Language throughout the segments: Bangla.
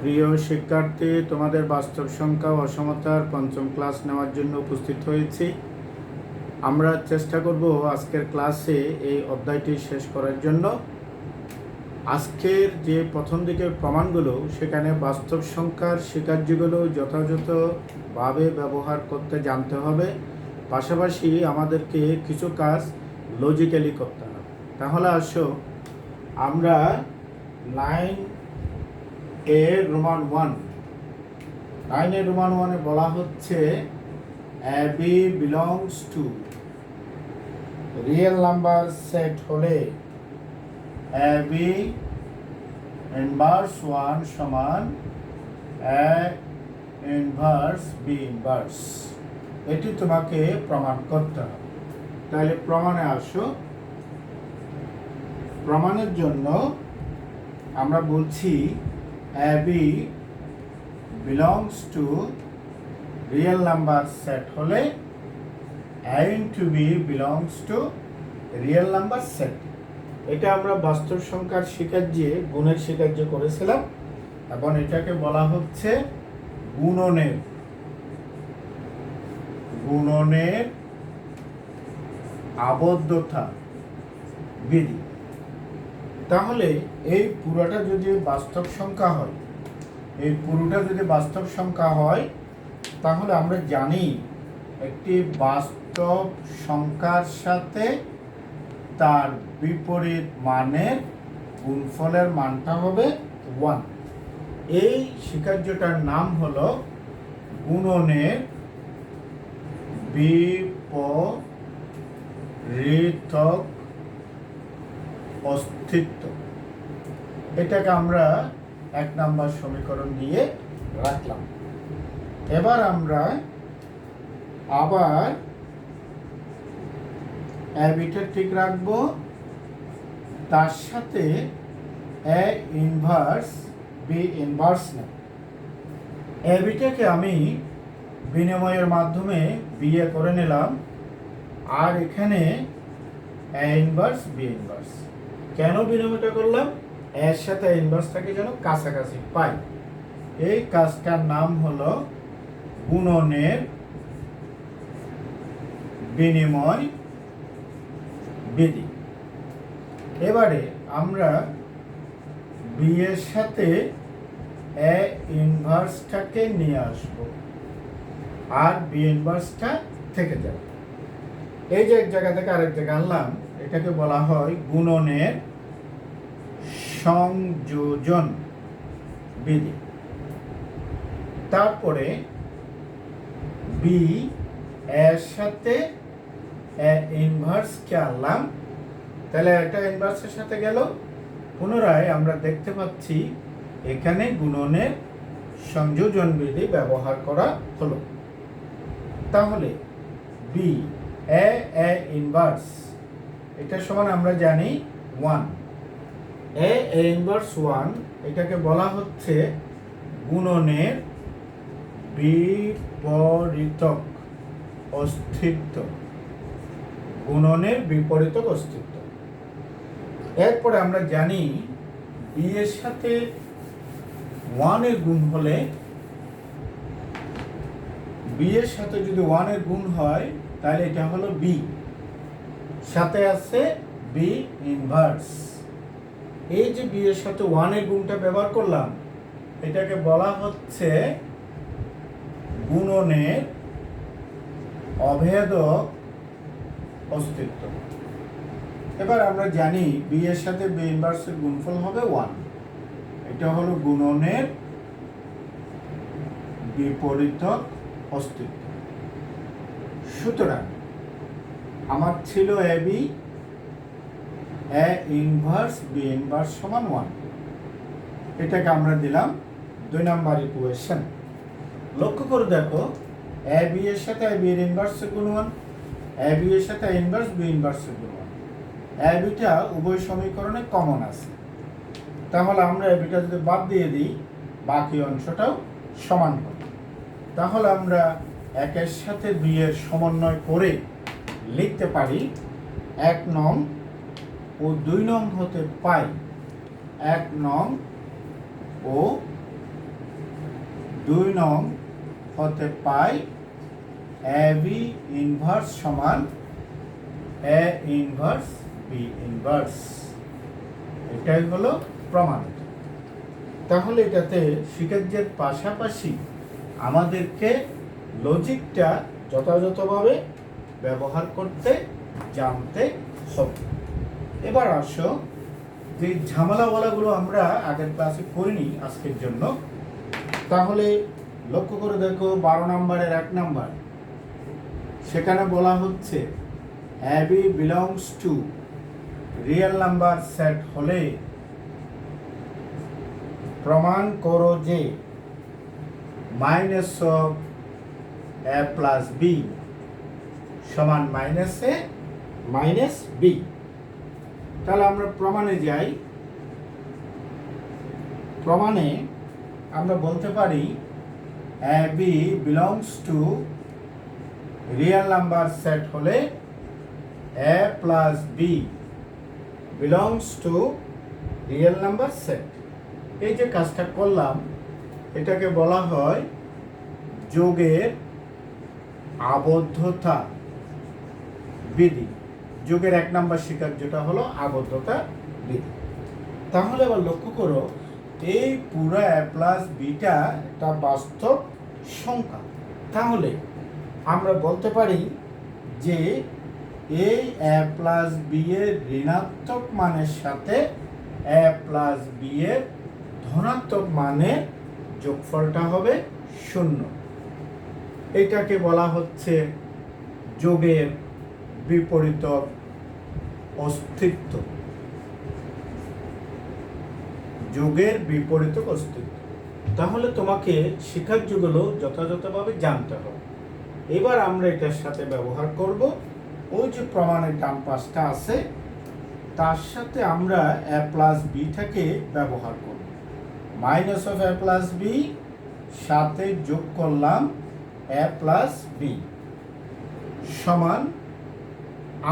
প্রিয় শিক্ষার্থী, তোমাদের বাস্তব সংখ্যা ও অসমতার পঞ্চম ক্লাস নেওয়ার জন্য উপস্থিত হয়েছি। আমরা চেষ্টা করব আজকের ক্লাসে এই অধ্যায়টি শেষ করার জন্য। আজকের যে প্রথম দিকের প্রমাণগুলো, সেখানে বাস্তব সংখ্যার স্বীকার্যগুলো যথাযথভাবে ব্যবহার করতে জানতে হবে। পাশাপাশি আমাদেরকে কিছু কাজ লজিক্যালি করতে হবে। তাহলে আসো আমরা রোমান 1 বলা হচ্ছে AB belongs to real number set হলে AB ইনভার্স 1 সমান A ইনভার্স B ইনভার্স। এটি তোমাকে প্রমাণ করতে হবে। তাহলে প্রমাণে আসো। প্রমাণের জন্য আমরা বলছি AB belongs to real number set হলে A into B belongs to real number set. এটা আমরা বাস্তব সংখ্যার স্বীকার্যে গুণের স্বীকার্য করেছিলাম এবং এটাকে বলা হচ্ছে গুণনের আবদ্ধতা বিধি। তাহলে এই পুরোটা যদি বাস্তব সংখ্যা হয়, তাহলে আমরা জানি একটি বাস্তব সংখ্যার সাথে তার বিপরীত মানের গুণফলের মানটা হবে 1। এই স্বীকার্যটার নাম হলো গুণনের বিপরীতক অস্তিত্ব। এটাকে আমরা 1 নম্বর সমীকরণ দিয়ে রাখলাম। এবার আমরা আবার এবিটা ঠিক রাখবো, তার সাথে A ইনভার্স B ইনভার্স না। এবিটাকে আমি বিনিময়ের মাধ্যমে বিয়ে করে নিলাম, আর এখানে A ইনভার্স B ইনভার্স। কেন বিনিময়টা করলাম? এর সাথে ইনভার্সটাকে যেন কাছাকাছি পাই। এই কাজটার নাম হলো গুণনের বিনিময় বিধি। এবারে আমরা বি এর সাথে এ ইনভার্সটাকে নিয়ে আসব, আর বি ইনভার্সটা থেকে যাবে। এই যে এক জায়গা থেকে আরেক জায়গা আনলাম, এটাকে বলা হয় গুণনের সংযোজন বিধি। তারপরে বি এর সাথে এ ইনভার্সকে আনলাম, তাহলে একটা ইনভার্সের সাথে গেল। পুনরায় আমরা দেখতে পাচ্ছি এখানে গুণনের সংযোজন বিধি ব্যবহার করা হলো। তাহলে বি এ ইনভার্স এটা সমান আমরা জানি 1। এ ইনভার্স 1 এটাকে বলা হচ্ছে গুণনের বিপরীতক অস্তিত্ব। এরপরে আমরা জানি বি এর সাথে 1 এর গুণ হলে, বি এর সাথে যদি 1 এর গুণ হয়, তাহলে এটা হলো বি, সাথে আছে বি ইনভার্স। এই যে বি এর সাথে 1 এর গুণটা ব্যবহার করলাম, এটাকে বলা হচ্ছে গুণনের অভেদক অস্তিত্ব। এবার আমরা জানি বি এর সাথে বি ইনভার্সের গুণফল হবে 1। এটা হলো গুণনের বিপরীতক অস্তিত্ব। সুতরাং আমার ছিল AB A inverse B inverse সমান 1। এটাকে আমরা দিলাম 2 নম্বর ইকুয়েশন। লক্ষ্য করে দেখো, এ বি এর সাথে বি এর ইনভার্সের গুণ 1, এ বি এর সাথে ইনভার্স বি ইনভার্সের গুণ 1। এ বিটা উভয় সমীকরণে কমন আছে, তাহলে আমরা এ বিটা যদি বাদ দিয়ে দিই, বাকি অংশটাও সমান হবে। তাহলে আমরা 1 এর সাথে 2 এর সমন্বয় করে লিখতে পারি 1 নং ও 2 নং হতে পাই 1 নং ও 2 নং হতে পাই এ বি ইনভার্স সমান এ ইনভার্স বি ইনভার্স। এটাই হলো প্রমাণ। তাহলে এটাতে শিক্ষার্থীদের পাশাপাশি আমাদেরকে লজিকটা যথাযথভাবে ব্যবহার করতে জানতে হবে। এবার আসো যে ঝামেলাওয়ালাগুলো আমরা আগের ক্লাসে করিনি আজকের জন্য, তাহলে লক্ষ্য করে দেখো 12 নম্বরের 1 নম্বর, সেখানে বলা হচ্ছে a b belongs to real number set হলে প্রমাণ করো যে minus of A plus b সমান মাইনাস এ মাইনাস বি। তাহলে আমরা প্রমাণে যাই। প্রমাণে আমরা বলতে পারি a b belongs to real number set হলে a plus b belongs to real number set. এই যে কাজটা করলাম এটাকে বলা হয় যোগের আবদ্ধতা বিধি। যোগের 1 নম্বর শিকার যেটা হলো আবদ্ধতা বিধি। তাহলে আবার লক্ষ্য করো এই পুরো এ প্লাস বিটা একটা বাস্তব সংখ্যা। তাহলে আমরা বলতে পারি যে এই এ প্লাস বি এর ঋণাত্মক মানের সাথে এ প্লাস বি এর ধনাত্মক মানের যোগফলটা হবে 0। এটাকে বলা হচ্ছে যোগের বিপরীত অস্তিত্ব। যোগের বিপরীত অস্তিত্ব। তাহলে তোমাকে শিক্ষার যুগগুলো যথাযথভাবে জানতে হবে। এবার আমরা এটার সাথে ব্যবহার করব ওই যে প্রমাণের ডান পাশটা আছে তার সাথে আমরা এ প্লাস বিটাকে ব্যবহার করব। Minus of A plus B সাথে যোগ করলাম এ প্লাস বি সমান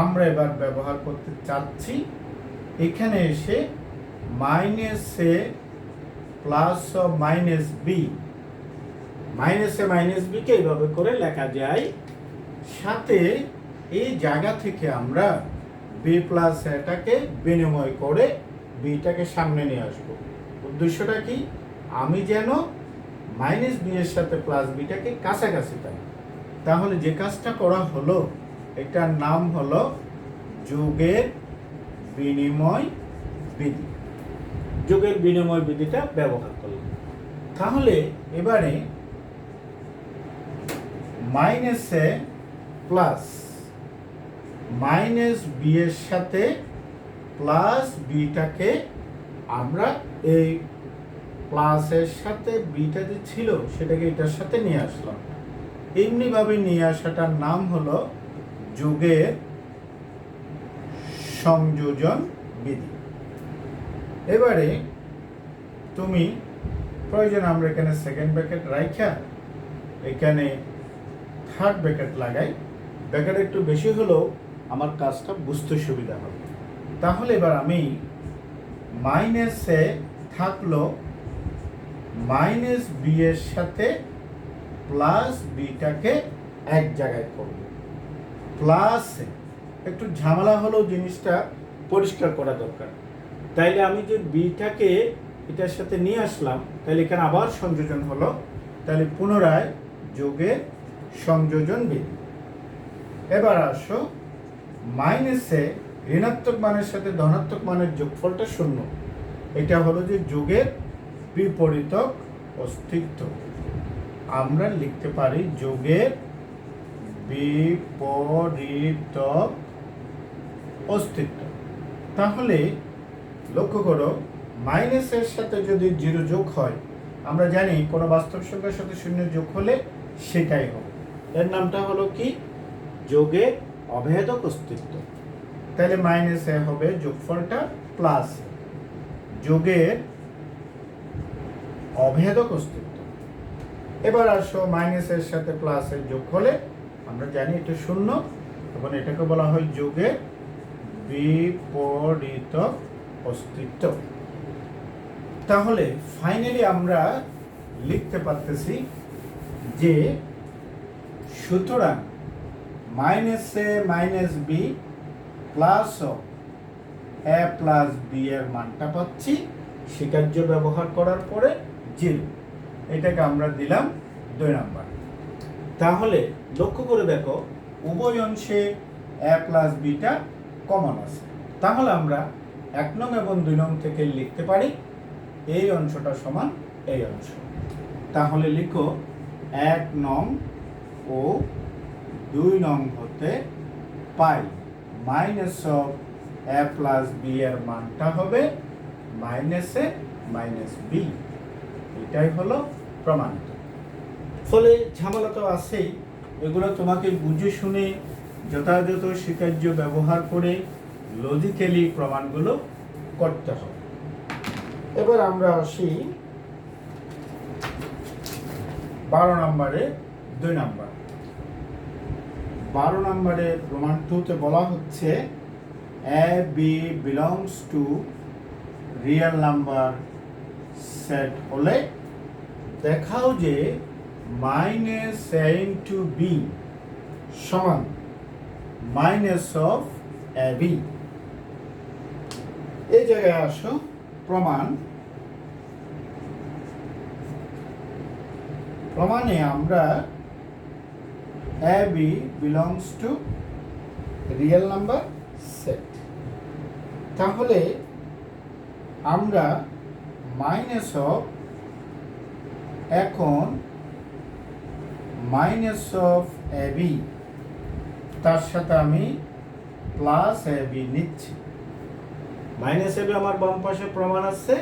আমরা এবার ব্যবহার করতে চাচ্ছি এখানে এসে minus a plus of minus b, minus a minus b কে এইভাবে করে লেখা যায়। সাথে এই জায়গা থেকে আমরা বি প্লাস এটাকে বিনিময় করে বিটাকে সামনে নিয়ে আসবো। উদ্দেশ্যটা কি? আমি যেন মাইনাস বি এর সাথে প্লাস বিটাকে কাছাকাছি পাই। তাহলে যে কাজটা করা হলো এটার নাম হলো যোগের বিনিময় বিধি। যোগের বিনিময় বিধিটা ব্যবহার করলাম। তাহলে এবারে minus a plus minus B এর সাথে প্লাস বিটাকে আমরা এই প্লাসের সাথে বিটা যে ছিল সেটাকে এটার সাথে নিয়ে আসলাম। এমনিভাবে নিয়ে আসাটার নাম হলো যোগের সংযোজন বিধি। এবারে তুমি প্রয়োজন আমরা এখানে সেকেন্ড ব্র্যাকেট রাইখা এখানে থার্ড ব্র্যাকেট লাগাই। ব্র্যাকেট একটু বেশি হলেও আমার কাজটা বুঝতে সুবিধা হবে। তাহলে এবার আমি মাইনাসে থাকলো মাইনাস বি এর সাথে প্লাস বিটাকে এক জায়গায় করব। প্লাস একটু ঝামেলা হলেও জিনিসটা পরিষ্কার করা দরকার। তাইলে আমি যে বিটাকে এটার সাথে নিয়ে আসলাম তাহলে এখানে আবার সংযোজন হলো। তাহলে পুনরায় যোগের সংযোজন বিধি। এবার আসো মাইনাসে ঋণাত্মক মানের সাথে ধনাত্মক মানের যোগফলটা 0। এটা হলো যে যোগের বিপরীত অস্তিত্ব। আমরা লিখতে পারি যোগের বিপরীত অস্তিত্ব। তাহলে লক্ষ্য করো মাইনাসের সাথে যদি 0 যোগ হয় আমরা জানি কোনো বাস্তব সংখ্যার সাথে 0 যোগ হলে সেটাই হবে। এর নামটা হলো কি? যোগের অভেদক অস্তিত্ব। তাহলে মাইনাস এ হবে যোগফলটা প্লাস যোগের অভেদক অস্তিত্ব। এবার আসো মাইনাসের সাথে প্লাসের যোগ হলে আমরা জানি এটা 0 এবং এটাকে বলা হয় যোগের বিপরীত অস্তিত্ব। তাহলে ফাইনালি আমরা লিখতে পারতেছি যে সুতরাং minus a minus b plus A plus b এর মানটা পাচ্ছি স্বীকার্য ব্যবহার করার পরে 0। এটাকে আমরা দিলাম 2 নাম্বার। তাহলে লক্ষ্য করে দেখো উভয় অংশে এ প্লাস বিটা কমন আছে। তাহলে আমরা 1 নং এবং 2 নং থেকে লিখতে পারি এই অংশটা সমান এই অংশ। তাহলে লিখো 1 নং ও 2 নং হতে পাই minus of A plus b এর মানটা হবে মাইনাস এ মাইনাস বি। এটাই হলো প্রমাণিত। ফলে ঝামেলা তো আছেই, এগুলো তোমাকে বুঝে শুনে যথাযথ স্বীকার্য ব্যবহার করে লজিক্যালি প্রমাণগুলো করতে হবে। এবার আমরা আসি 12 নম্বরে 2 নাম্বার। 12 নম্বরে প্রমাণ 2তে বলা হচ্ছে a b belongs to real number set হলে দেখাও যে মাইনাস এ ইন্টু বি সমান মাইনাস অফ এ বি। এই জায়গায় আসো প্রমাণে আমরা a b belongs to real number set. তাহলে আমরা মাইনাস অফ এখন মাইনাস অফ এ বি তার সাথে আমি প্লাস এ বি নিচ্ছি। মাইনাস এ বি আমার বাম পাশে প্রমাণ আছে,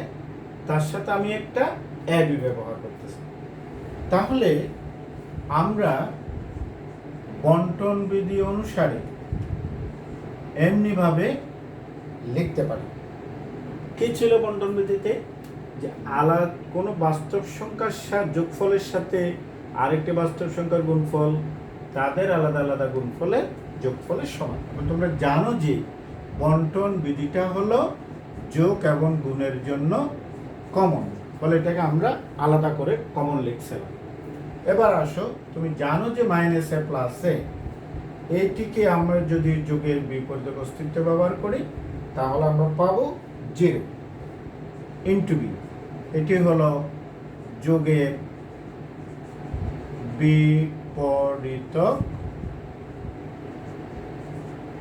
তার সাথে আমি একটা এ বি ব্যবহার করতেছি। তাহলে আমরা বন্টন বিধি অনুসারে এমনিভাবে লিখতে পারি। কি ছিল বন্টন বিধিতে? যে আলাদা কোনো বাস্তব সংখ্যার যোগফলের সাথে আরেকটি বাস্তব সংখ্যার গুণফল তাদের আলাদা আলাদা গুণফলের যোগফলের সমান। তোমরা জানো যে বন্টন বিধিটা হলো যোগ এবং গুণের জন্য কমন, ফলে এটাকে আমরা আলাদা করে কমন লিখছিলাম। এবার আসো, তুমি জানো যে মাইনাস এ প্লাস এ, এইটিকে আমরা যদি যোগের বিপরীত অস্তিত্ব ব্যবহার করি তাহলে আমরা পাবো 0 ইন্টু বি। এটি হলো যোগের বিপরীত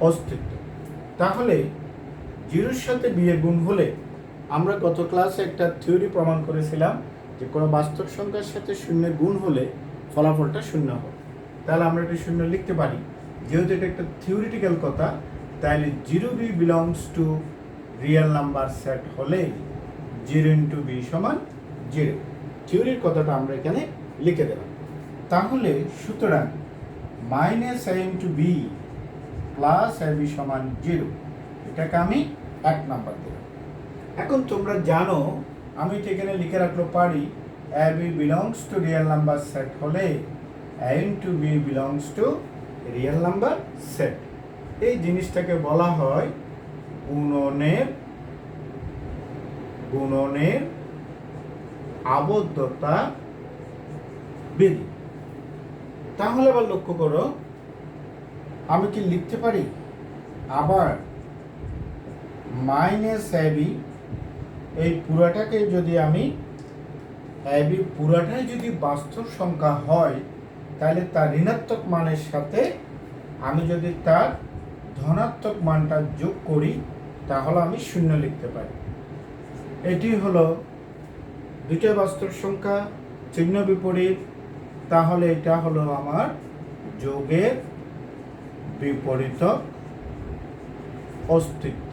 অস্তিত্ব। তাহলে 0-র সাথে বি এর গুণ হলে আমরা গত ক্লাসে একটা থিওরি প্রমাণ করেছিলাম যে কোনো বাস্তব সংখ্যার সাথে 0 গুণ হলে ফলাফলটা 0 হবে। তাহলে আমরা এটা 0 লিখতে পারি। যেহেতু এটা একটা থিওরিটিক্যাল কথা, তাহলে 0b belongs to real number set হলে 0 ইন্টু বি সমান 0। থিওরির কথাটা আমরা এখানে লিখে দিলাম। তাহলে সুতরাং minus a into B plus a B সমান 0, এটাকে আমি 1 নাম্বার দিলাম। এখন তোমরা জানো আমি এটা এখানে লিখে রাখতে পারি a b belongs to real number set হলে a into b belongs to real number set. এই জিনিসটাকে বলা হয় গুণনের আবদ্ধতা বিধি। তাহলে আবার লক্ষ্য করো, আমি কি লিখতে পারি আবার মাইনাস এ বি, এই পুরাটাকে যদি আমি এ বি পুরাটাই যদি বাস্তব সংখ্যা হয় তাহলে তার ঋণাত্মক মানের সাথে আমি যদি তার ধনাত্মক মানটা যোগ করি তাহলে আমি 0 লিখতে পারি। এটি হলো দুটো বাস্তব সংখ্যা, চিহ্ন বিপরীত, তাহলে এটা হলো আমার যোগের বিপরীত অস্তিত্ব।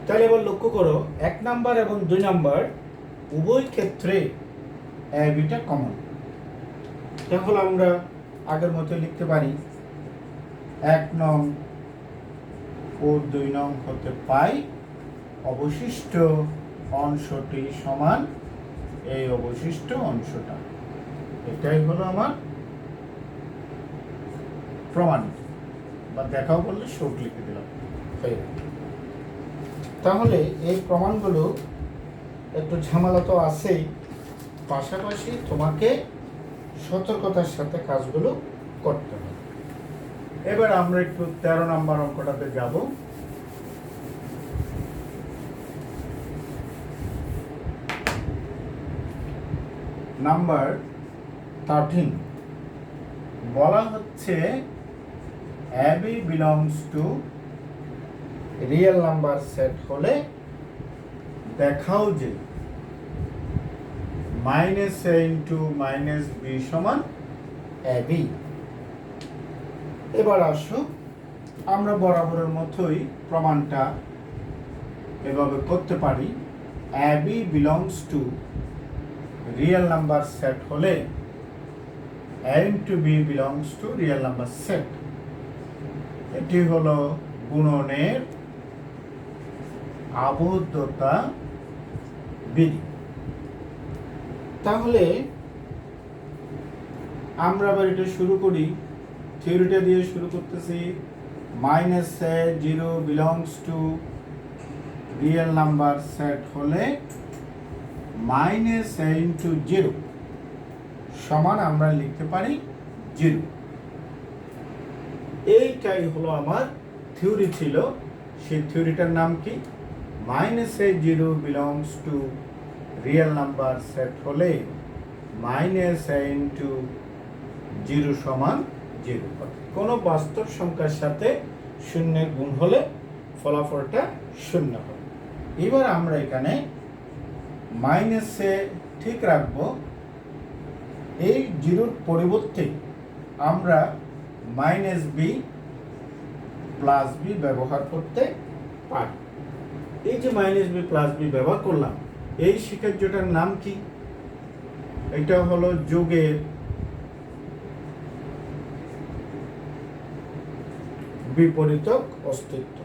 তাহলে এবার লক্ষ্য করো 1 নাম্বার এবং 2 নাম্বার উভয় ক্ষেত্রে এ বিটা কমন। তাহলে আমরা আগের মতো লিখতে পারি 1 নং ও 2 নং হতে পাই অবশিষ্ট অংশটি সমান এই অবশিষ্ট অংশটা। এটাই হলো আমার প্রমাণ, বা দেখাও বললে শর্ট লিখে দিলাম। তাহলে এই প্রমাণগুলো একটু ঝামেলা তো আছেই, পাশাপাশি তোমাকে সতর্কতার সাথে কাজগুলো করতে হবে। এবার আমরা একটু 13 নম্বর অঙ্কটাতে যাব। নাম্বার 13 বলা হচ্ছে a b belongs to real number set হলে দেখাও যে minus a into minus b সমান এবি। এবার আসো আমরা বরাবরের মতোই প্রমাণটা এভাবে করতে পারি। A b belongs to real number set হলে a into b belongs to real number set. এটি হলো গুণনের আবদ্ধতা বিধি। তাহলে আমরা আবার এটা শুরু করি, থিওরিটা দিয়ে শুরু করতেছি। Minus A zero belongs to real number set হলে মাইনাস এ ইন্টু জিরো সমান আমরা লিখতে পারি জিরো। এইটাই হলো আমার থিওরি ছিল। সেই থিওরিটার নাম কি? Minus A zero belongs to real number set হলে মাইনাস এ ইন্টু জিরো সমান জিরো। কোনো বাস্তব সংখ্যার সাথে শূন্যের গুণ হলে ফলাফলটা শূন্য হবে। এবার আমরা এখানে মাইনাসে ঠিক রাখবো, এই জিরোর পরিবর্তে আমরা মাইনাস বি প্লাস বি ব্যবহার করতে পারি। এই যে মাইনাস বি প্লাস বি ব্যবহার করলাম, এই শিক্ষার্যটার নাম কি? এটা হলো যোগের বিপরীতক অস্তিত্ব।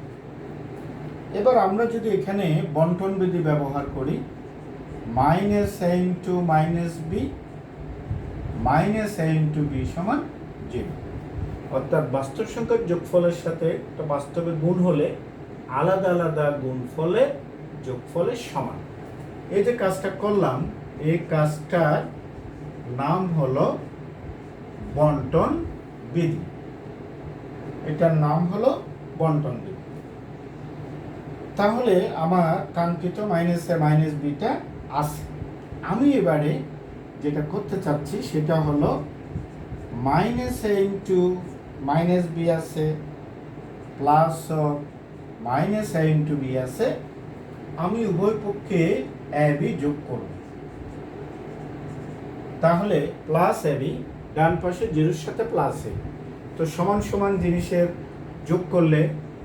এবার আমরা যদি এখানে বন্টন বিধি ব্যবহার করি, minus a into minus b minus a into b সমান জিরো। অর্থাৎ বাস্তব সংখ্যার যোগফলের সাথে একটা বাস্তবে গুণ হলে আলাদা আলাদা গুণফলের যোগফলের সমান। এই যে কাজটা করলাম, এই কাজটার নাম হলো বন্টন বিধি। এটার নাম হলো বন্টন বিধি। তাহলে আমার কাঙ্ক্ষিত মাইনাস এ মাইনাস বিটা আছে। আমি এবারে যেটা করতে চাচ্ছি সেটা হলো minus a into minus B আছে, plus minus a into B আছে। আমি উভয় পক্ষে এ বি যোগ করব। তাহলে প্লাস এ বি, ডান পাশে জিরোর সাথে প্লাস এ, তো সমান সমান জিনিসের যোগ করলে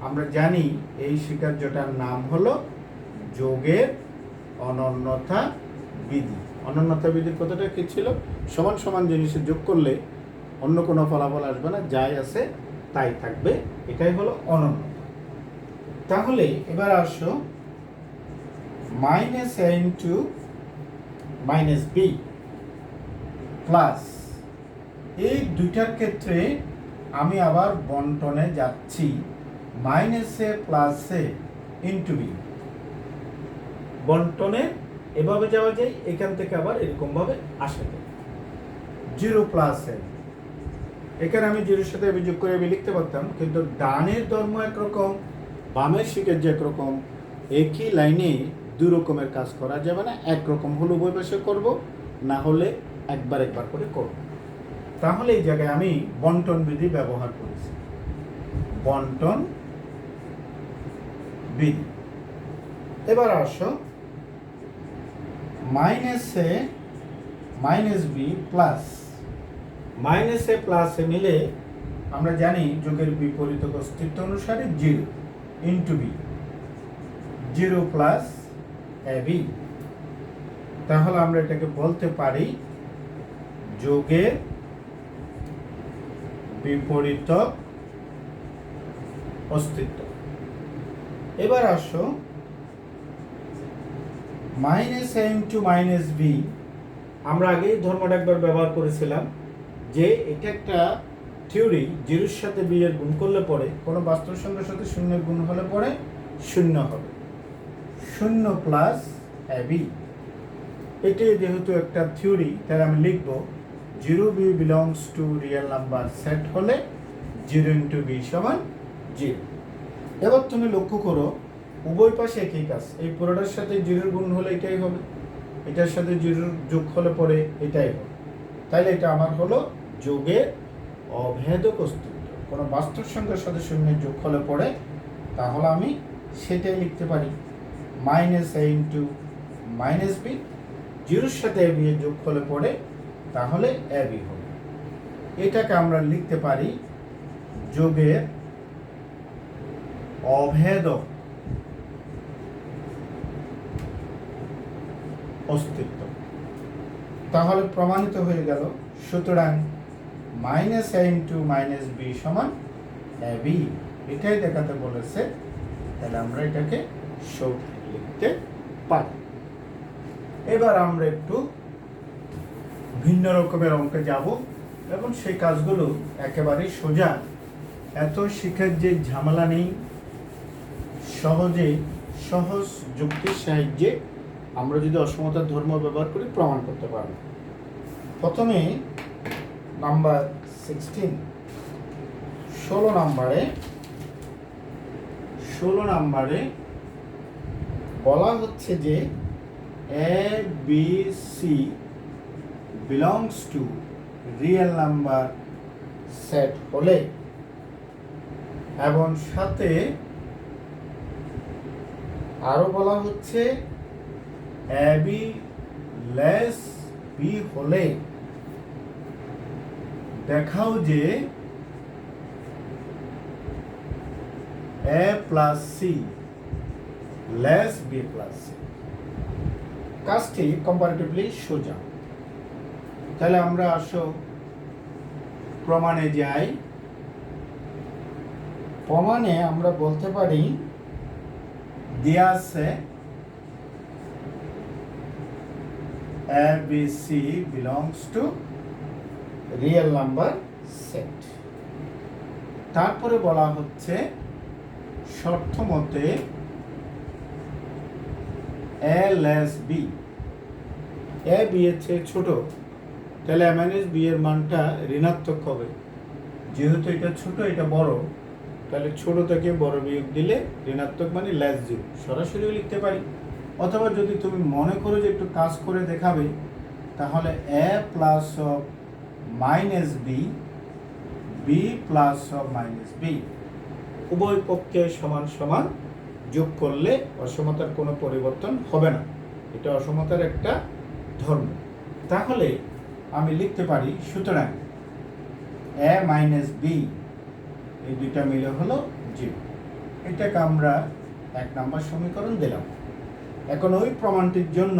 আমরা জানি এই স্বীকার্যটার নাম হলো যোগের অনন্যতা বিধি। অনন্যতা বিধির কথাটা কি ছিল? সমান সমান জিনিসের যোগ করলে অন্য কোনো ফলাফল আসবে না, যাই আছে তাই থাকবে। এটাই হলো অনন্যতা। তাহলে এবার আসো minus a into minus b plus, এই দুইটার ক্ষেত্রে আমি আবার বন্টনে যাচ্ছি। Minus a plus A into B, বন্টনে এভাবে যাওয়া যায়, এখান থেকে আবার এরকম ভাবে আসা যায়। জিরো প্লাস এ, এখানে আমি জিরোর সাথে যোগ করে আমি লিখতে পারতাম, কিন্তু ডানের ধর্ম একরকম, বামের শিখের একরকম, একই লাইনে দুই রকমের কাজ করা যাবে না। একরকম হলে উভয় পাশে করবো, না হলে একবার একবার করে করব। তাহলে এই জায়গায় আমি বন্টন বিধি ব্যবহার করেছি। বন্টন বিধি। এবার আসো minus a minus b plus, minus a plus a মিলে আমরা জানি যোগের বিপরীত অস্তিত্ব অনুসারে zero into b, zero plus a b. তাহলে আমরা এটাকে বলতে পারি যোগের বিপরীত অস্তিত্ব। এবার আসো minus a into minus B, আমরা আগেই ধর্মটা একবার ব্যবহার করেছিলাম যে এটা একটা থিওরি, জিরোর সাথে বি এর গুণ করলে পরে কোনো বাস্তব সংখ্যার সাথে শূন্যের গুণ হলে পরে শূন্য হবে। শূন্য প্লাস এ বি। এটি যেহেতু একটা থিওরি, তাহলে আমি লিখব 0b belongs to real number set হলে 0 ইন্টু বি সমান 0। এবার তুমি লক্ষ্য করো উভয় পাশে একই কাজ, এই পুরোটার সাথে 0 গুণ হলে এটাই হবে, এটার সাথে 0 যোগ হলে পরে এটাই হবে। তাইলে এটা আমার হলো যোগের অভেদক অস্তিত্ব। কোনো বাস্তব সংখ্যার সাথে শূন্যের যোগ হলে পরে তাহলে আমি সেটাই লিখতে পারি minus a into minus B. 0-র সাথে এ বি এর যোগ হলে পরে তাহলে এ বি হবে। এটাকে আমরা লিখতে পারি যোগের অভেদক অস্তিত্ব। তাহলে প্রমাণিত হয়ে গেল, সুতরাং minus a into minus b সমান এ বি, এটাই দেখাতে বলেছে। তাহলে আমরা এটাকে সঠিক লিখতে পারি। এবার আমরা একটু ভিন্ন রকমের অঙ্কে যাব এবং সেই কাজগুলো একেবারে সোজা, এত শিখার যে ঝামেলা নেই, সহজ যুক্তির সাহায্যে আমরা যদি অসমতার ধর্ম ব্যবহার করি প্রমাণ করতে পারব। প্রথমে নাম্বার 16, 16 নম্বরে বলা হচ্ছে যে a b c belongs to real number set হলে এবং সাথে আরো বলা হচ্ছে এ বি লেস বি হলে দেখাও যে a plus c less b plus c. কাজটি কম্পারেটিভলি সোজা। তাহলে আমরা আসো প্রমাণে যাই। প্রমাণে আমরা বলতে পারি দেয়া আছে a b c belongs to real number set. তারপরে বলা হচ্ছে শর্ত মতে a less b, a b এর চেয়ে ছোট, তাহলে এ মাইনাস বি এর মানটা ঋণাত্মক হবে। যেহেতু এটা ছোট এটা বড়, তাহলে ছোট থেকে বড় বিয়োগ দিলে ঋণাত্মক মানে লেস 0, সরাসরি লিখতে পারি। অথবা যদি তুমি মনে করো যে একটু কাজ করে দেখাবে, তাহলে a plus of minus b, b plus of minus b, উভয় পক্ষে সমান সমান যোগ করলে অসমতার কোনো পরিবর্তন হবে না। এটা অসমতার একটা ধর্ম। তাহলে আমি লিখতে পারি সুতরাং এ মাইনাস বি এই দুইটা মিলে হলো 0। এটাকে আমরা 1 নম্বর সমীকরণ দিলাম। এখন ওই প্রমাণটির জন্য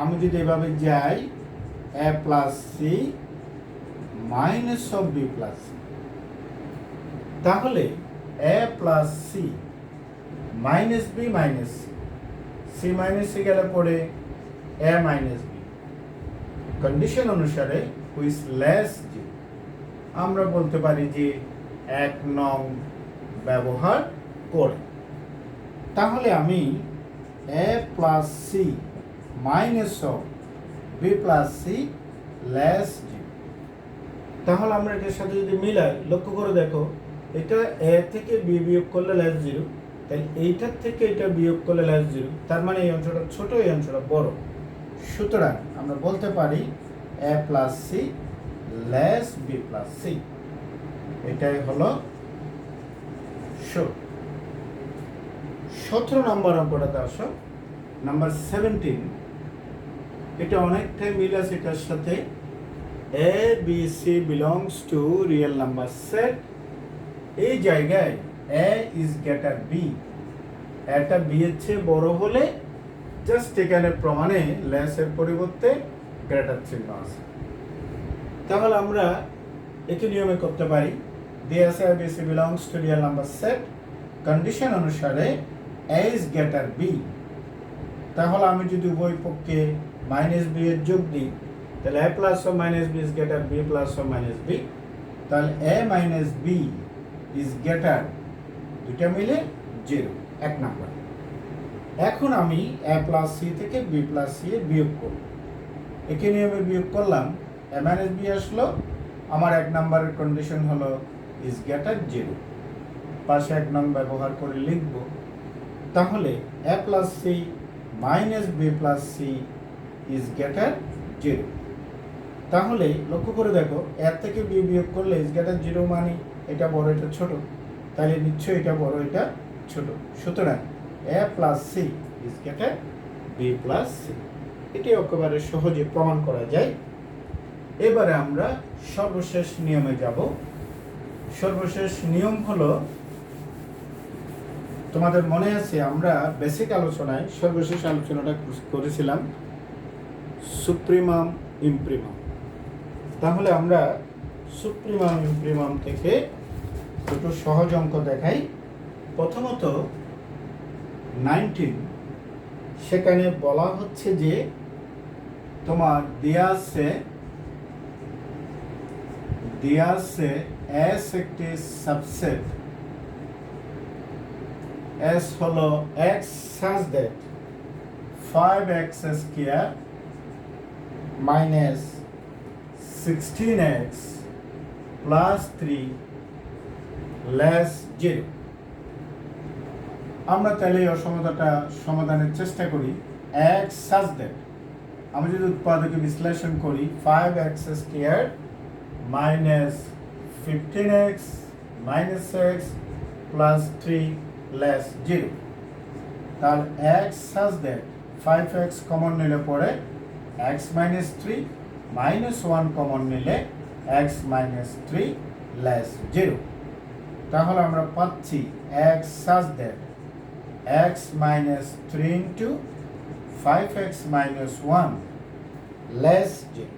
আমি যদি এভাবে যাই a plus C minus of b plus c, তাহলে a plus C minus b minus c, c minus c গেলে পরে এ মাইনাস বি, কন্ডিশন অনুসারে হুইচ লেস 0, আমরা বলতে পারি যে 1 নং ব্যবহার করে। তাহলে আমি a plus C minus of b plus c less 0, তাহলে আমরা এটার সাথে যদি মিলাই, লক্ষ্য করে দেখো এটা এ থেকে বি বিয়োগ করলে লেস 0, তাহলে এইটার থেকে এটা বিয়োগ করলে লেস 0, তার মানে এই অংশটা ছোট, এই অংশটা বড়। সুতরাং আমরা বলতে পারি a plus c less b plus c. এটাই হলো 17 নম্বর অঙ্কটাতে আসো, নাম্বার 17। এটা অনেকটাই মিল আছে এটার সাথে। A b c belongs to real number set. এই জায়গায় এ ইজ গ্রেটার বি, এটা বি এর চেয়ে বড় হলে জাস্ট এখানে প্রমাণে লেসের পরিবর্তে গ্রেটার চিহ্ন আছে। তাহলে আমরা একই নিয়মে করতে পারি। দেয়া আছে a b c belongs to real number set, condition অনুসারে এ ইজ গ্রেটার বি। তাহলে আমি যদি উভয় পক্ষে মাইনাস বি এর যোগ দিই, তাহলে a plus of minus b is greater b plus of minus b, তাহলে a minus b is greater, দুটা মিলে 0, 1 নম্বর। এখন আমি a প্লাস সি থেকে b প্লাস সি এর বিয়োগ করব। একই নিয়মে বিয়োগ করলাম, a মাইনাস b আসলো। আমার 1 নম্বরের কন্ডিশন হলো ইজ গ্রেটার 0, পাশে 1 নং ব্যবহার করে লিখব। তাহলে a plus C minus b plus C is greater 0। তাহলে লক্ষ্য করে দেখো, এর থেকে b বিয়োগ করলে ইজ গ্রেটার 0 মানে এটা বড় এটা ছোট, তাহলে নিশ্চয়ই এটা বড় এটা ছোট। সুতরাং a plus C is greater b plus C, এটি একেবারে সহজে প্রমাণ করা যায়। এবারে আমরা সর্বশেষ নিয়মে যাব। সর্বশেষ নিয়ম হলো, তোমাদের মনে আছে আমরা বেসিক আলোচনায় সর্বশেষ আলোচনাটা করেছিলাম সুপ্রিমাম ইমপ্রিমাম। তাহলে আমরা সুপ্রিমাম ইমপ্রিমাম থেকে দুটো সহজ অঙ্ক দেখাই। প্রথমত 19, সেখানে বলা হচ্ছে যে তোমার দেয়া আছে S একটি সাবসেট, S হলো x such that 5x square minus 16x plus 3 less 0। আমরা তাহলে এই অসমতাটা সমাধানের চেষ্টা করি। x such that, আমি যদি উৎপাদকে বিশ্লেষণ করি 5x square minus 15x minus x plus 3 less 0, তাহলে x such that 5x common নিলে পরে x minus 3 minus 1 কমন নিলে x minus 3 less 0। তাহলে আমরা পাচ্ছি x such that x minus 3 into 5x minus 1 less 0।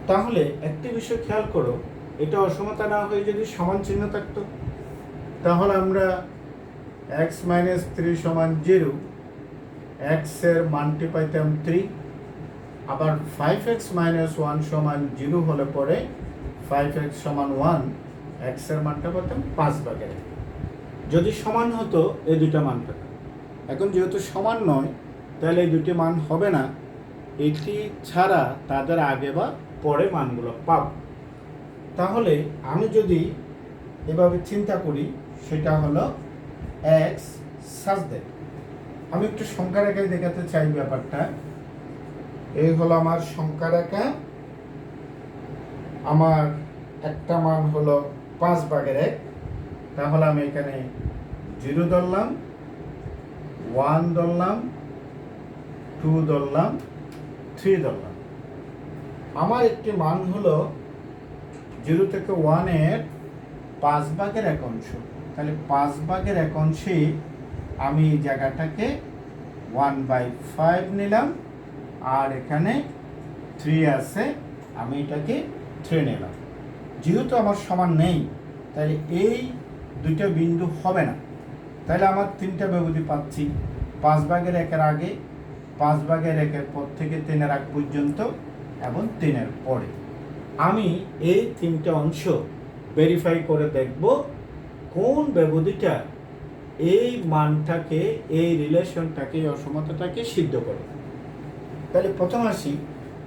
তাহলে একটি বিষয় খেয়াল করো, এটা অসমতা না হয়ে যদি সমান চিহ্ন থাকতো তাহলে আমরা x minus 3 সমান 0, x এর মানটি পাইতাম 3, আবার 5x minus 1 সমান 0 হলে পরে 5x সমান 1, x এর মানটা পাইতাম 5/1। যদি সমান হতো এই দুইটা মান পেতাম। এখন যেহেতু সমান নয় তাহলে এই দুটি মান হবে না, এটি ছাড়া তাদের আগে বা পরে মানগুলো পাব। তাহলে আমি যদি এভাবে চিন্তা করি, সেটা হলো x such that, আমি একটু সংখ্যা রেখায় দেখাতে চাই ব্যাপারটা। এই হলো আমার সংখ্যা রেখা, আমার একটা মান হলো 5/1, তাহলে আমি এখানে 0 ধরলাম, 1 ধরলাম, 2 ধরলাম, 3 ধরলাম। আমার একটি মান হলো 0 থেকে 1 এর 5/1 অংশ, তাহলে 5/1 অংশে আমি এই জায়গাটাকে 1/5 নিলাম, আর এখানে 3 আছে, আমি এটাকে 3 নিলাম। যেহেতু আমার সমান নেই তাহলে এই দুইটা বিন্দু হবে না, তাহলে আমার 3টা ব্যবধি পাচ্ছি, 5/1 আগে, 5/1 পর থেকে 3 আগ পর্যন্ত এবং 3 পরে। আমি এই 3টা অংশ ভেরিফাই করে দেখব কোন ব্যবধিটা এই মানটাকে, এই রিলেশনটাকে, এই অসমতাটাকে সিদ্ধ করে। তাহলে প্রথম আসি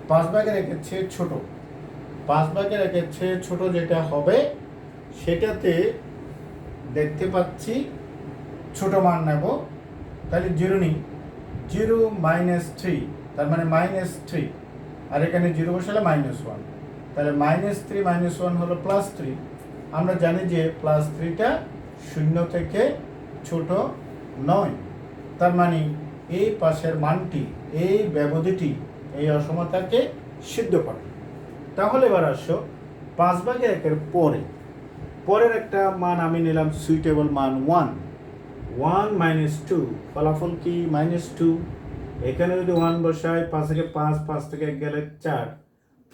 5/1 চেয়ে ছোট। 5/1 চেয়ে ছোট যেটা হবে সেটাতে দেখতে পাচ্ছি ছোট মান নেব, তাহলে 0 নিই, 0 -3, তার মানে -3, আর এখানে 0 বসালে -1, তাহলে -3 -1 হলো +3। আমরা জানি যে +3টা 0 থেকে ছোট নয়, তার মানে এই পাশের মানটি, এই ব্যবধিটি এই অসমতাকে সিদ্ধ করে। তাহলে এবার আসো 5/1 পরের একটা মান আমি নিলাম সুইটেবল মান 1 -2, ফলাফল কি -2। এখানে যদি 1 বসাই, 5 থেকে 5, 5 থেকে 1 গেলে 4,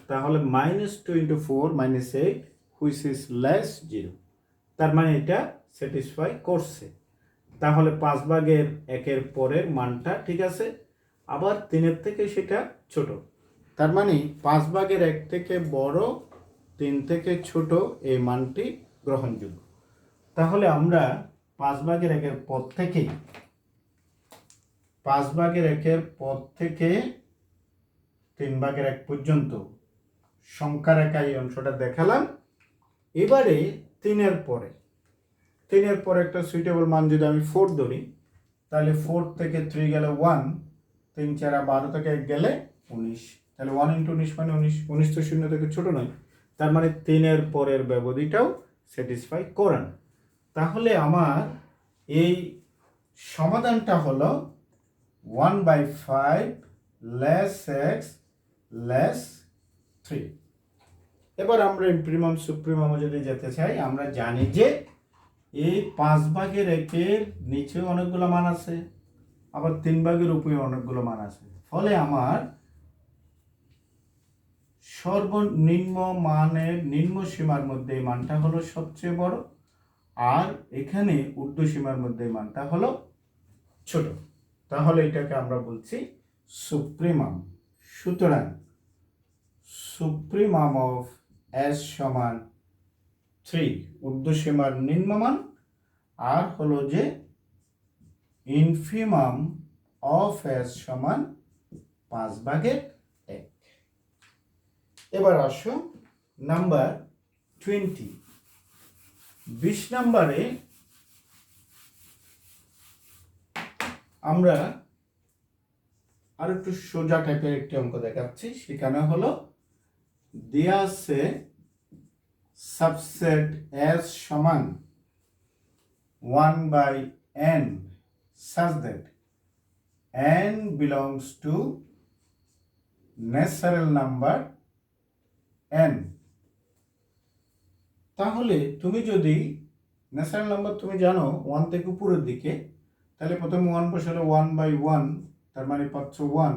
তাহলে -2 × 4 -8 হুইচ ইজ লেস 0, তার মানে এটা স্যাটিসফাই করছে। তাহলে 5/1 পরের মানটা ঠিক আছে, আবার 3 থেকে সেটা ছোট, তার মানে 5/1 থেকে বড়, 3 থেকে ছোট এই মানটি গ্রহণযোগ্য। তাহলে আমরা 5/1 পদ থেকেই 5/1 পর থেকে 3/1 পর্যন্ত সংখ্যার একা এই অংশটা দেখালাম। এবারে 3-এর পরে একটা সুইটেবল মান যদি আমি 4 ধরি, তাহলে 4 থেকে 3 গেলে 1, 3 4 12 থেকে 1 গেলে 19, তাহলে 1 × 19 মানে 19, 19 তো 0 থেকে ছোট নয়, তার মানে 3-এর পরের ব্যবধিটাও স্যাটিসফাই করেন। তাহলে আমার এই সমাধানটা হলো 1/5 less x less 3। এবার আমরা ইনফিমাম সুপ্রিমামে যদি যেতে চাই, আমরা জানি যে এই 5/1 নিচেও অনেকগুলো মান আছে, আবার 3/এর উপরে অনেকগুলো মান আছে, ফলে আমার সর্বনিম্ন মানের নিম্ন সীমার মধ্যে এই মানটা হলো সবচেয়ে বড়, আর এখানে ঊর্ধ্ব সীমার মধ্যে এই মানটা হলো ছোট। তাহলে এটাকে আমরা বলছি সুপ্রিমাম। সুতরাং সুপ্রিমাম অফ s সমান 3 ঊর্ধ্ব সীমার নিম্নমান, আর হলো যে ইনফিমাম অফ s সমান 5/1। এবার আসো নাম্বার 20 নম্বরে আমরা আর একটু সোজা টাইপের একটি অঙ্ক দেখাচ্ছি। সেখানে হলো দেয়া আছে সাবসেট s সমান 1/n such that n belongs to natural number n। তাহলে তুমি যদি ন্যাচারাল নাম্বার তুমি জানো 1 থেকে উপরের দিকে, তাহলে প্রথমে 1 বসালে 1/1, তার মানে পাচ্ছ 1।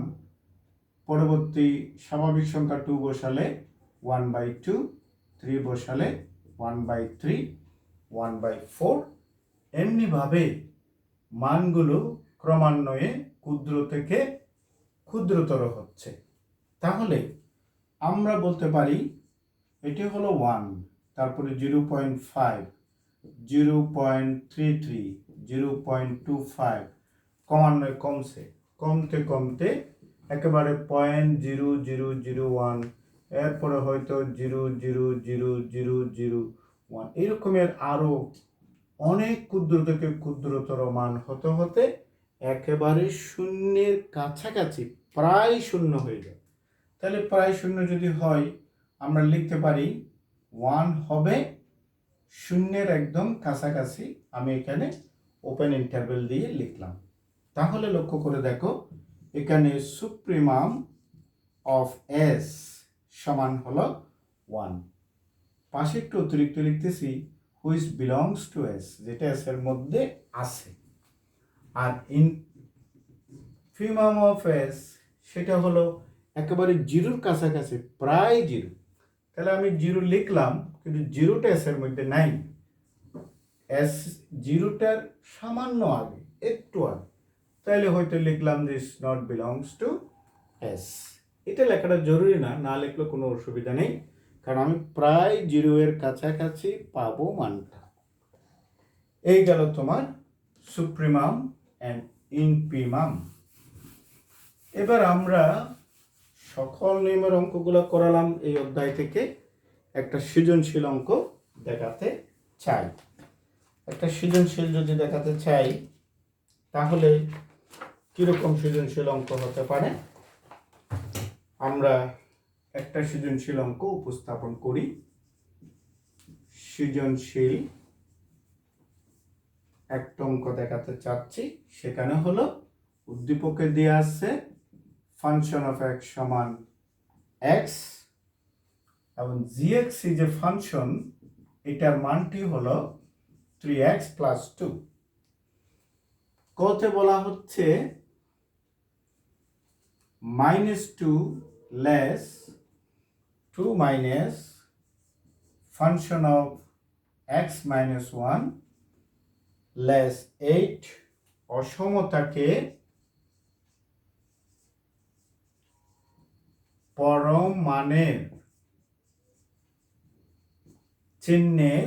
পরবর্তী স্বাভাবিক সংখ্যা 2 বসালে 1/2, 3 বসালে 1/3, 1/4। এমনিভাবে মানগুলো ক্রমান্বয়ে ক্ষুদ্র থেকে ক্ষুদ্রতর হচ্ছে। তাহলে আমরা বলতে পারি এটি হলো 1, তারপরে 0.5, 0.33, 0.25, ক্রমান্বয়ে কমতে একেবারে 0.0001, এরপরে হয়তো 0.00001, এরকমের আরো অনেক ক্ষুদ্র থেকে ক্ষুদ্রতর মান হতে হতে একেবারে শূন্যের কাছাকাছি প্রায় শূন্য হয়ে যায়। তাহলে প্রায় শূন্য যদি হয়, আমরা লিখতে পারি 1 হবে শূন্যের একদম কাছাকাছি। আমি এখানে ওপেন ইন্টারভেল দিয়ে লিখলাম। তাহলে লক্ষ্য করে দেখো, এখানে সুপ্রিমাম অফ s সমান হলো 1। পাশে একটু অতিরিক্ত লিখতেছি হুইচ বিলংস টু s, যেটা s এর মধ্যে আছে। আর ইনফিমাম অফ s সেটা হলো একেবারে জিরোর কাছাকাছি, প্রায় জিরো। তাহলে আমি 0 লিখলাম, কিন্তু জিরোটা s এর মধ্যে নাই, s জিরোটার সামান্য আগে, একটু আগে। তাহলে হয়তো লিখলাম this not belongs to s। এটা লেখাটা জরুরি না, না লিখলে কোনো অসুবিধা নেই, কারণ আমি প্রায় 0 এর কাছাকাছি পাবো মানটা। এই গেল তোমার সুপ্রিমাম অ্যান্ড ইনফিমাম। এবার আমরা সকল নিয়মের অঙ্কগুলো করালাম এই অধ্যায় থেকে। একটা সৃজনশীল অঙ্ক দেখাতে চাই। একটা সৃজনশীল যদি দেখাতে চাই, তাহলে কিরকম সৃজনশীল অঙ্ক হতে পারে, আমরা একটা সৃজনশীল অঙ্ক উপস্থাপন করি। সৃজনশীল একটা অঙ্ক দেখাতে চাচ্ছি। সেখানে হলো উদ্দীপকে দেওয়া আছে ফাংশন অফ x সমান x, এবং gx যে ফাংশন, এটার মানটি হলো 3x + 2। কতে বলা হচ্ছে -2 less 2 minus function of x minus 1 less 8 অসমতাকে পরম মানের চিহ্নের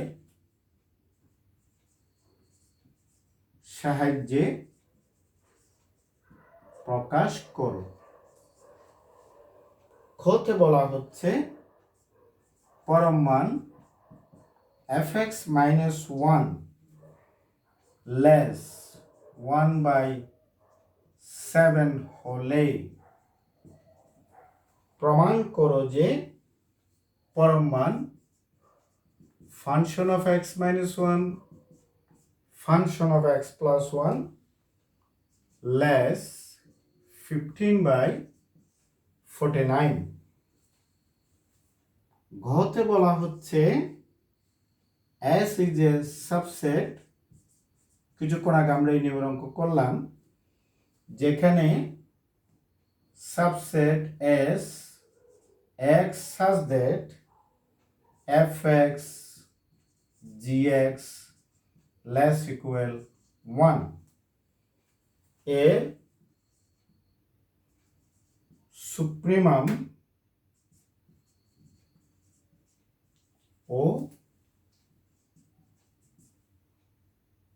সাহায্যে প্রকাশ করো। খতে বলা হচ্ছে পরম মান fx minus 1 less 1/7 হলে প্রমাণ করো যে পরম মান function of x minus 1 function of x plus 1 less 15/49। ঘতে বলা হচ্ছে S is a subset, কিছুক্ষণ আগে আমরা এই নিয়মের অঙ্ক করলাম, যেখানে subset S x such that fx gx less equal 1 এর সুপ্রিমাম ও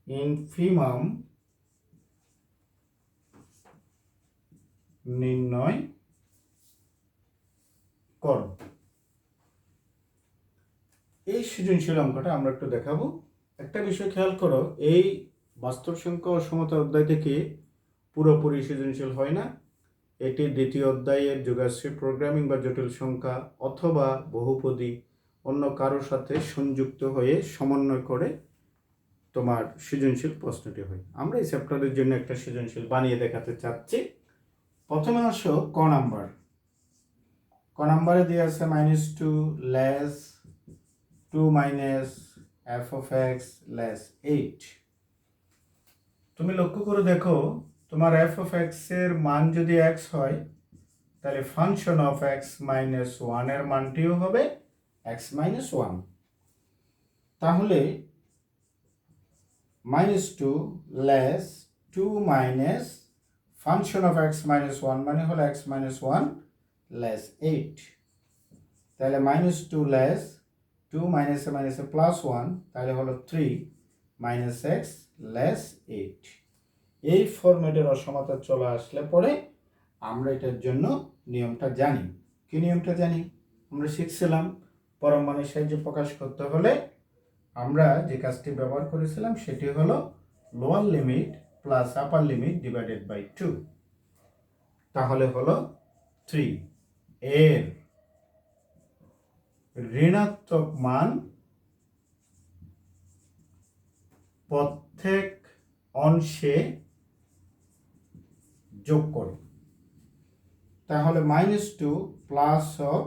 ইনফিমাম নির্ণয় করো। এই সৃজনশীল অঙ্কটা আমরা একটু দেখাবো। একটা বিষয় খেয়াল করো, এই বাস্তব সংখ্যা অসমতা অধ্যায় থেকে পুরোপুরি সৃজনশীল হয় না। এটি দ্বিতীয় অধ্যায়ের যোগাশ্রী প্রোগ্রামিং বা জটিল সংখ্যা অথবা বহুপদী অন্য কারোর সাথে সংযুক্ত হয়ে সমন্বয় করে তোমার সৃজনশীল প্রশ্নটি হয়। আমরা এই চ্যাপ্টারের জন্য একটা সৃজনশীল বানিয়ে দেখাতে চাচ্ছি। প্রথমে আসো ক নাম্বার। ক নাম্বারে দিয়ে আছে -2 less 2 minus f of x less 8। তুমি লক্ষ্য করে দেখো, তোমার f of x এর মান যদি x হয়, তাহলে ফাংশন অফ x মাইনাস 1 এর মানটিও হবে x মাইনাস 1। তাহলে -2 less 2 minus function of x minus 1 মানে হলো x মাইনাস 1 লেস 8। তাহলে -2 লেস 2 মাইনাসে মাইনাসে প্লাস 1, তাহলে হলো 3 মাইনাস x লেস 8। এই ফরম্যাটের অসমতা চলে আসলে পরে আমরা এটার জন্য নিয়মটা জানি। কি নিয়মটা জানি? আমরা শিখছিলাম পরম মানের সাহায্যে প্রকাশ করতে হলে আমরা যে কাজটি ব্যবহার করেছিলাম সেটি হলো lower limit plus upper limit divided by 2। তাহলে হলো 3 এর ঋণাত্মক মান প্রত্যেক অংশে যোগ করে। তাহলে -2 plus of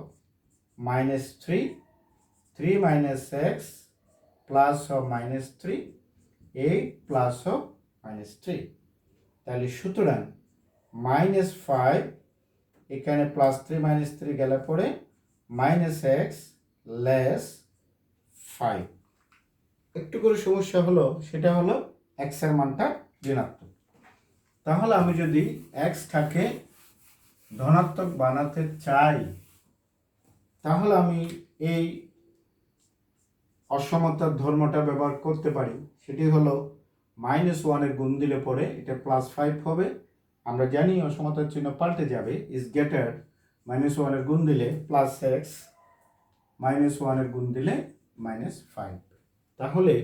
-3, 3 minus x plus of -3, 8 plus of -3। তাহলে সুতরাং -5 এখানে +3 -3 গেলে পরে -x লেস 5। একটু করে সমস্যা হলো, সেটা হলো x এর মানটা ঋণাত্মক। তাহলে আমি যদি x টাকে ধনাত্মক বানাতে চাই, তাহলে আমি এই অসমতার ধর্মটা ব্যবহার করতে পারি। সেটি হলো -1 এর গুণ দিলে পরে এটা +5 হবে। আমরা জানি অসমতার চিহ্ন পাল্টে যাবে, ইজ গ্রেটার -1 এর গুণ দিলে +x, -1 এর গুণ দিলে -5। তাহলে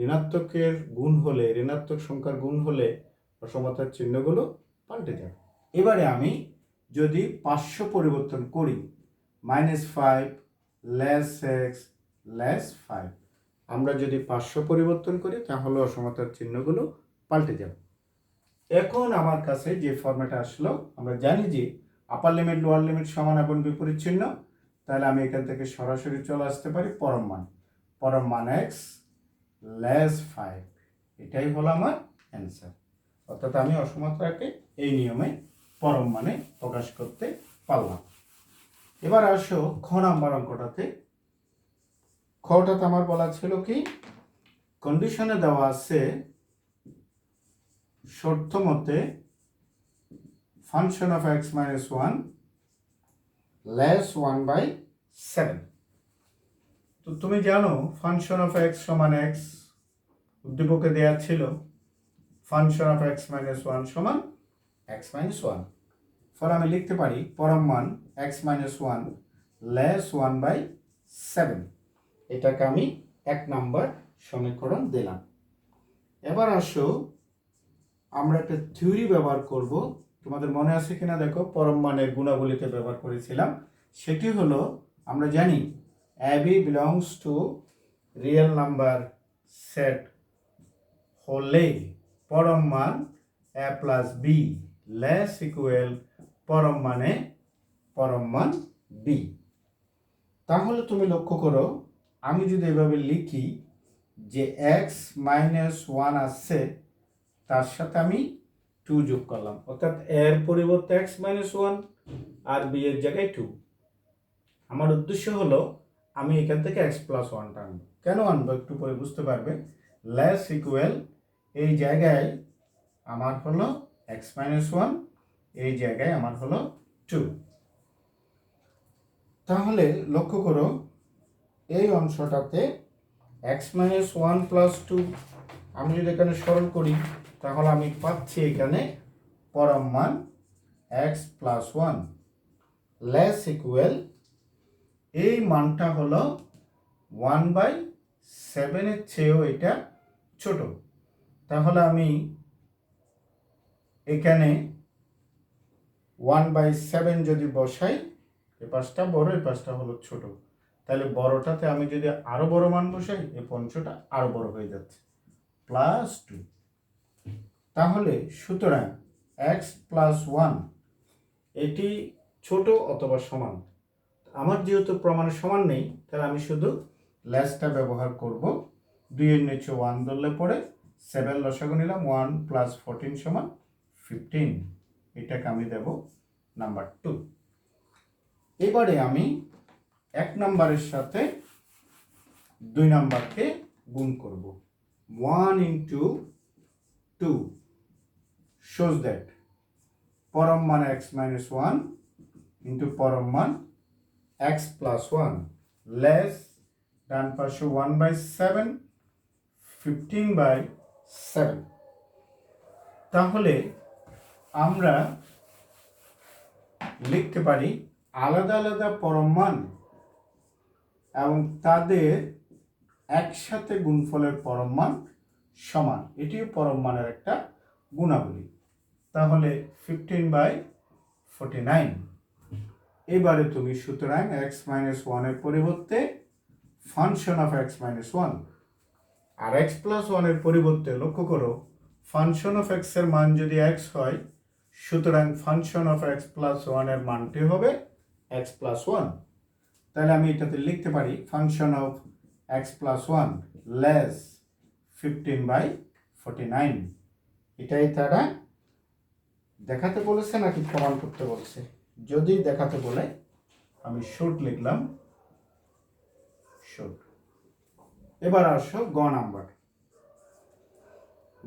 ঋণাত্মকের গুণ হলে, ঋণাত্মক সংখ্যার গুণ হলে অসমতার চিহ্নগুলো পাল্টে যাবে। এবারে আমি যদি পার্শ্ব পরিবর্তন করি, -5 লেস x লেস 5, আমরা যদি পার্শ্ব পরিবর্তন করি তাহলে অসমতার চিহ্নগুলো পাল্টে যাবে। এখন আমার কাছে যে ফরম্যাট আসলো, আমরা জানি যে আপার লিমিট লোয়ার লিমিট সমান এবং বিপরীত চিহ্ন। তাহলে আমি এখান থেকে সরাসরি চলে আসতে পারি পরম মান x লেস 5। এটাই হলো আমার অ্যান্সার। অর্থাৎ আমি অসমতাকে এই নিয়মে পরম মানে প্রকাশ করতে পারলাম। এবার আসো খ নাম্বার অঙ্কটাতে। খটাতে আমার বলা ছিল কি, কন্ডিশনে দেওয়া আছে শর্ত মতে function of x minus 1 less 1/7। তো তুমি জানো ফাংশন অফ x সমান x, উদ্দীপকে দেওয়া ছিল ফাংশন অফ x মাইনাস 1 সমান x মাইনাস ওয়ান। ফলে আমি লিখতে পারি পরম মান x মাইনাস ওয়ান লেস 1/7। এটাকে আমি 1 নম্বর সমীকরণ দিলাম। এবার আসো আমরা একটা থিওরি ব্যবহার করব। তোমাদের মনে আছে কিনা দেখো, পরম মানের গুণাবলীতে ব্যবহার করেছিলাম। সেটি হলো, আমরা জানি AB belongs to real number set হলে পরম মান a plus B less equal পরম মান বি। তাহলে তুমি লক্ষ্য করো, আমি যদি এভাবে লিখি যে x মাইনাস ওয়ান আসছে, তার সাথে আমি 2 যোগ করলাম, অর্থাৎ এর পরিবর্তে x মাইনাস ওয়ান আর b এর জায়গায় 2। আমার উদ্দেশ্য হলো আমি এখান থেকে x প্লাস ওয়ানটা আনবো। কেন আনবো একটু পরে বুঝতে পারবে। লেস ইকুয়াল এই জায়গায় আমার হলো x মাইনাস ওয়ান, এই জায়গায় আমার হলো 2। তাহলে লক্ষ্য করো এই অংশটাতে x মাইনাস ওয়ান প্লাস 2 আমি যদি এখানে সরল করি, তাহলে আমি পাচ্ছি এখানে পরম মান x plus one less equal এই মানটা হলো 1/7 এর চেয়েও এটা ছোট। তাহলে আমি এখানে 1/7 যদি বসাই, এই পাশটা বড়, এই পাশটা হলো ছোট, তাহলে বড়টাতে আমি যদি আরো বড় মান বসাই, এই পঞ্চটা আরো বড় হয়ে যাচ্ছে প্লাস 2। তাহলে সুতরাং x প্লাস ওয়ান এটি ছোট অথবা সমান। আমার যেহেতু প্রমাণের সমান নেই, তাহলে আমি শুধু লেসটা ব্যবহার করব। 2 এর নিচে 1 ধরলে পরে 7 লসাগু নিলাম, 1 প্লাস 14 সমান 15। এটাকে আমি দেব নাম্বার 2। এবারে আমি 1 নাম্বারের সাথে 2 নাম্বারকে গুণ করব। 1 into 2 shows that পরম মান x minus 1 into পরম মান x plus 1 less ডান পাশে 1/7 15/7। তাহলে আমরা লিখতে পারি আলাদা আলাদা পরম মান এবং তাদের একসাথে গুণফলের পরম মান সমান। এটিও পরম মানের একটা গুণাবলী। তাহলে 15/49। এবারে তুমি সুতরাং x মাইনাস ওয়ানের পরিবর্তে function of x minus one আর x প্লাস ওয়ানের পরিবর্তে লক্ষ্য করো ফাংশন অফ x এর মান যদি x হয়, সুতরাং ফাংশন অফ x প্লাস ওয়ানের মানটি হবে x প্লাস ওয়ান। তাহলে আমি এটাতে লিখতে পারি function of x plus one less 15/49। এটাই তারা দেখাতে বলেছে নাকি প্রমাণ করতে বলছে? যদি দেখাতে বলে আমি শর্ট লিখলাম, শর্ট। এবার আসো গ নাম্বার।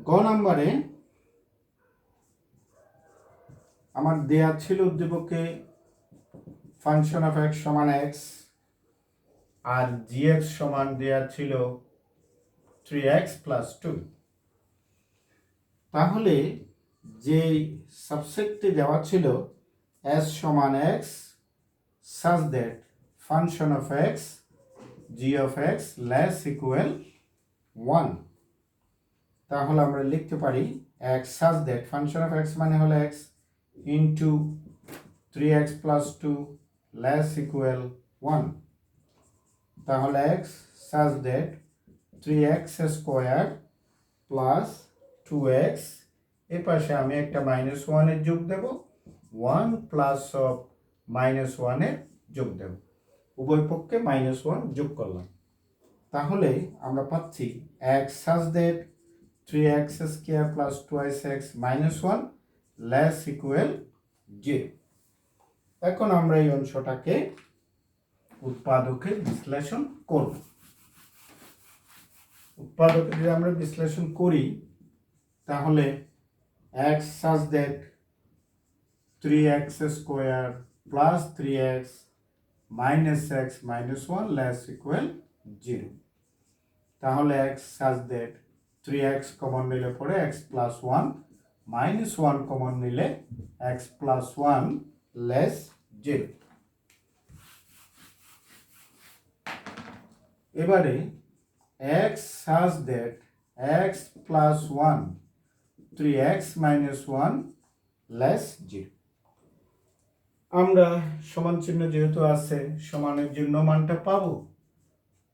গ নাম্বারে আমার দেয়া ছিল উদ্দীপকে ফাংশন অফ x সমান x আর gx সমান দেয়া ছিল 3x প্লাস 2। তাহলে যে সাবসেটটি দেওয়া ছিল s সমান x such that function of x g of x less equal 1, তাহলে আমরা লিখতে পারি x such that function of x মানে হলো x into 3x plus 2 less equal 1। তাহলে x such that 3x square plus 2x, এ পাশে আমি একটা -1 এর যোগ দেব, 1 প্লাস অফ -1 এর যোগ দেব, উভয় পক্ষে -1 যোগ করলাম। তাহলে আমরা পাচ্ছি x such that 3x square plus 2x -1 less equal 0। এখন আমরা এই অংশটাকে উৎপাদকে বিশ্লেষণ করব। উৎপাদকে যদি আমরা বিশ্লেষণ করি, তাহলে x such that 3x square plus 3x minus x minus 1 less equal 0। তাহলে x such that 3x common নিলে পরে x plus 1 -1 কমন নিলে x + 1 লেস 0। এবারে x such that x + 1 3x - 1 less 0। আমরা সমান চিহ্ন যেহেতু আছে সমানের জন্য মানটা পাবো,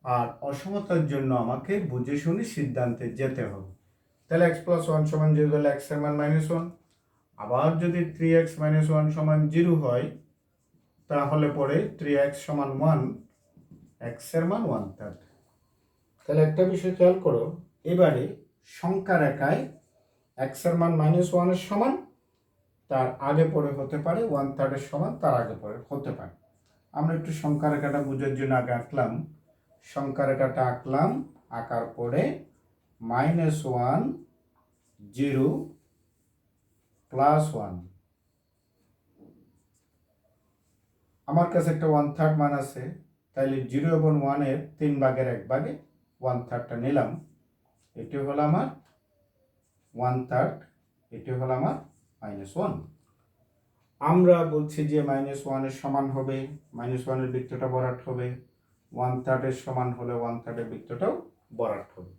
আর অসমতার জন্য আমাকে বুঝে শুনে সিদ্ধান্তে যেতে হবে। তাহলে x + 1 সমান 0 হলে x এর মান -1, আবার যদি 3x - 1 সমান 0 হয় তাহলে পরে 3x সমান 1, x এর মান 1/3। তাহলে একটা বিষয় খেয়াল করো, এবারে সংখ্যা রেখায় x এর মান -1 এর সমান, তার আগে পরে হতে পারে 1/3 এর সমান, তার আগে পরে হতে পারে। আমরা একটু সংখ্যা রেখাটা বোঝার জন্য আগে আঁকলাম, সংখ্যা রেখাটা আঁকলাম, আঁকার পরে -1 0 +1, আমার কাছে একটা 1/3 মান আছে, তাইলে 0 এবং 1 এর 3 ভাগের 1 ভাগে 1/3টা নিলাম, এটি হলো আমার 1/3, এটি হলো আমার -1। আমরা বলছি যে -1 এর সমান হবে, -1 এর বৃত্তটা ভরাট হবে, 1/3 এর সমান হলে 1/3 এর বৃত্তটাও ভরাট হবে।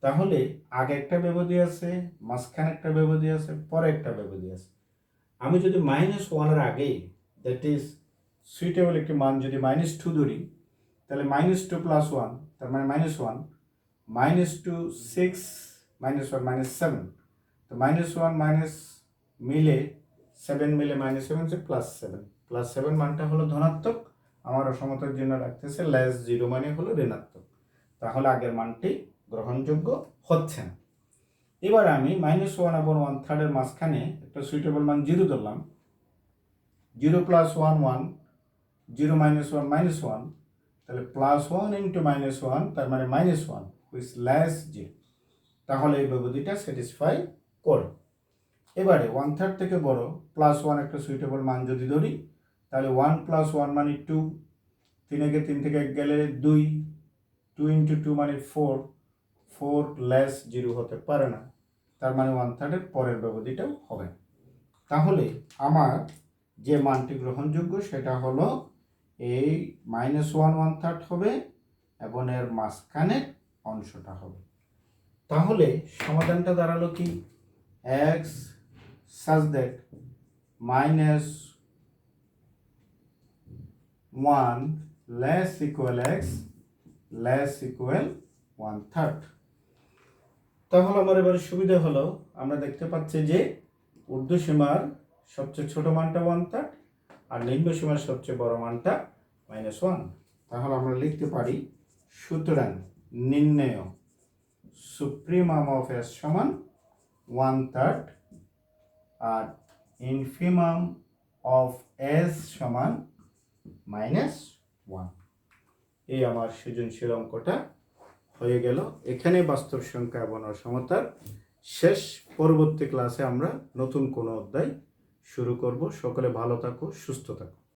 তাহলে আগে একটা ব্যবধি আছে, মাঝখানে একটা ব্যবধি আছে, পরে একটা ব্যবধি আছে। আমি যদি -1 এর আগে, দ্যাট ইজ সুইটেবল একটি মান যদি -2 ধরি, তাহলে -2 + 1 তার মানে -1, -2 6 -1 -7, তো -1 মিলে 7 মিলে -7 হচ্ছে +7, +7 মানটা হলো ধনাত্মক, আমার অসমতার জন্য রাখতেছে -0 মানে হলো ঋণাত্মক, তাহলে আগের মানটি গ্রহণযোগ্য হচ্ছে না। এবার আমি -1 এবং 1/3 এর মাঝখানে একটা সুইটেবল মান 0 ধরলাম, 0 + 1 1, 0 - 1 -1, তাহলে +1 × -1 তার মানে -1 which less 0, তাহলে এই ব্যবধিটা স্যাটিসফাই করে। এবারে 1/3 থেকে বড় +1 একটা সুইটেবল মান যদি ধরি, তাহলে 1 + 1 মানে 2, 3 থেকে 1 গেলে 2, 2 × 2 মানে 4, 4 লেস 0 হতে পারে না, তার মানে 1/3 এর পরের ব্যবধিটাও হবে। তাহলে আমার যে মানটি গ্রহণযোগ্য সেটা হলো এই -1 1/3 হবে এবং এর মাঝখানের অংশটা হবে। তাহলে সমাধানটা দাঁড়ালো কি, x such that -1 less equal x less equal 1/3। তাহলে আমার এবারে সুবিধা হলো, আমরা দেখতে পাচ্ছি যে ঊর্ধ্বসীমার সবচেয়ে ছোট মানটা 1/3 আর নিম্ন সীমার সবচেয়ে বড় মানটা -1। তাহলে আমরা লিখতে পারি, সুতরাং নির্ণেয় সুপ্রিমাম অফ s সমান 1/3 আর ইনফিমাম অফ s সমান -1। এই আমার সৃজনশীল অঙ্কটা হয়ে গেল। এখানে বাস্তব সংখ্যা এবং অসমতার শেষ। পরবর্তী ক্লাসে আমরা নতুন কোনো অধ্যায় শুরু করব। সকলে ভালো থাকো, সুস্থ থাকো।